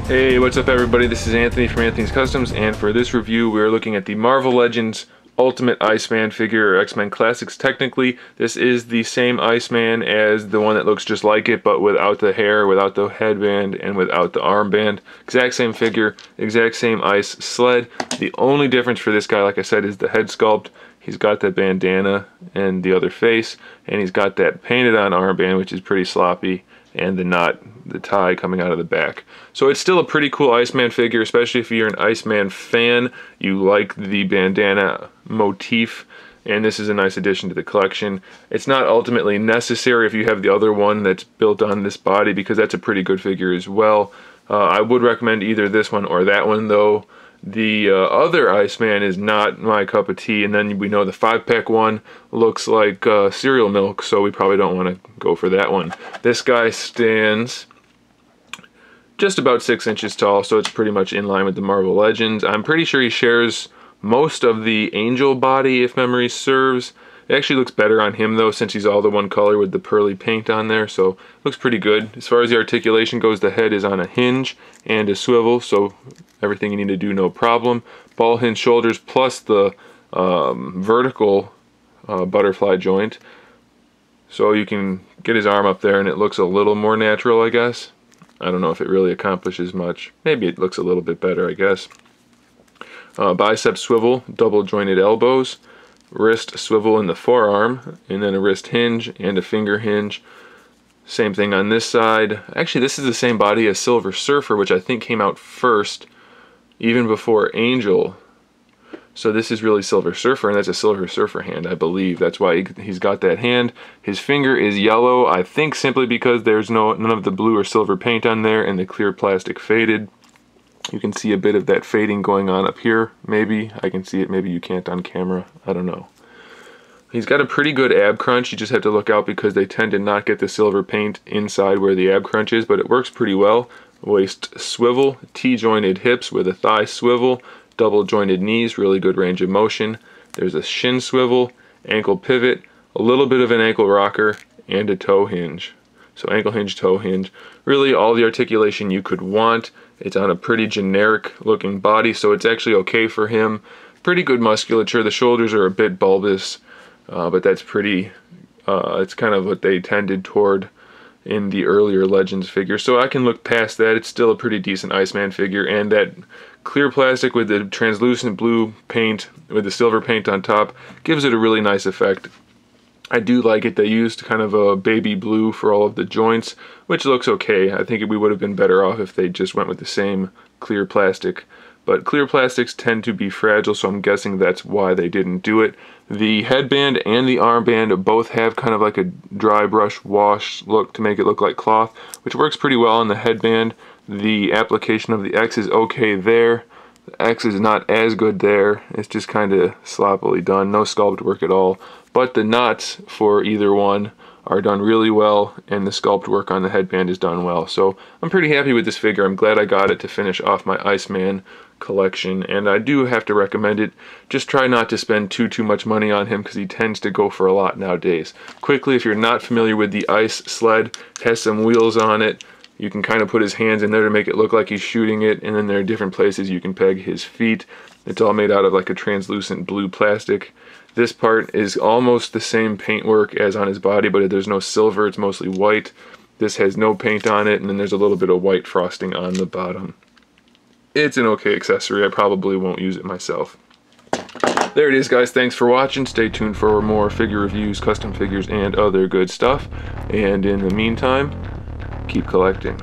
Hey, what's up everybody? This is Anthony from Anthony's Customs, and for this review we're looking at the Marvel Legends Ultimate Iceman figure, or X-Men Classics technically. This is the same Iceman as the one that looks just like it, but without the hair, without the headband, and without the armband. Exact same figure, exact same ice sled. The only difference for this guy, like I said, is the head sculpt. He's got that bandana and the other face, and he's got that painted on armband, which is pretty sloppy, and the knot, the tie coming out of the back. So it's still a pretty cool Iceman figure, especially if you're an Iceman fan. You like the bandana motif, and this is a nice addition to the collection. It's not ultimately necessary if you have the other one that's built on this body, because that's a pretty good figure as well. I would recommend either this one or that one, though. The other Iceman is not my cup of tea, and then we know the 5-pack one looks like cereal milk, so we probably don't want to go for that one. This guy stands just about 6 inches tall, so it's pretty much in line with the Marvel Legends. I'm pretty sure he shares most of the Angel body, if memory serves. It actually looks better on him though, since he's all the one color with the pearly paint on there, so it looks pretty good. As far as the articulation goes, the head is on a hinge and a swivel, so everything you need to do, no problem. Ball hinge shoulders plus the vertical butterfly joint, so you can get his arm up there and it looks a little more natural, I guess. I don't know if it really accomplishes much. Maybe it looks a little bit better, I guess. Bicep swivel, double jointed elbows, wrist swivel in the forearm, and then a wrist hinge and a finger hinge. Same thing on this side. Actually, this is the same body as Silver Surfer, which I think came out first, even before Angel. So this is really Silver Surfer, and that's a Silver Surfer hand, I believe. That's why he's got that hand. His finger is yellow, I think simply because there's none of the blue or silver paint on there, and the clear plastic faded. You can see a bit of that fading going on up here, maybe. I can see it, maybe you can't on camera. I don't know. He's got a pretty good ab crunch. You just have to look out because they tend to not get the silver paint inside where the ab crunch is, but it works pretty well. Waist swivel, T-jointed hips with a thigh swivel, double jointed knees, really good range of motion. There's a shin swivel, ankle pivot, a little bit of an ankle rocker, and a toe hinge. So ankle hinge, toe hinge, really all the articulation you could want. It's on a pretty generic looking body, so it's actually okay for him. Pretty good musculature. The shoulders are a bit bulbous, but that's pretty, it's kind of what they tended toward in the earlier Legends figure. So I can look past that. It's still a pretty decent Iceman figure, and that clear plastic with the translucent blue paint with the silver paint on top gives it a really nice effect. I do like it. They used kind of a baby blue for all of the joints, which looks okay. I think we would have been better off if they just went with the same clear plastic. But clear plastics tend to be fragile, so I'm guessing that's why they didn't do it. The headband and the armband both have kind of like a dry brush wash look to make it look like cloth, which works pretty well on the headband. The application of the X is okay there. The X is not as good there. It's just kind of sloppily done. No sculpt work at all. But the knots for either one are done really well, and the sculpt work on the headband is done well. So I'm pretty happy with this figure. I'm glad I got it to finish off my Iceman collection, and I do have to recommend it. Just try not to spend too much money on him, because he tends to go for a lot nowadays. Quickly, if you're not familiar with the ice sled, it has some wheels on it. You can kind of put his hands in there to make it look like he's shooting it, and then there are different places you can peg his feet. It's all made out of like a translucent blue plastic. This part is almost the same paintwork as on his body, but there's no silver, it's mostly white. This has no paint on it, and then there's a little bit of white frosting on the bottom. It's an okay accessory. I probably won't use it myself. There it is, guys. Thanks for watching. Stay tuned for more figure reviews, custom figures, and other good stuff. And in the meantime, keep collecting.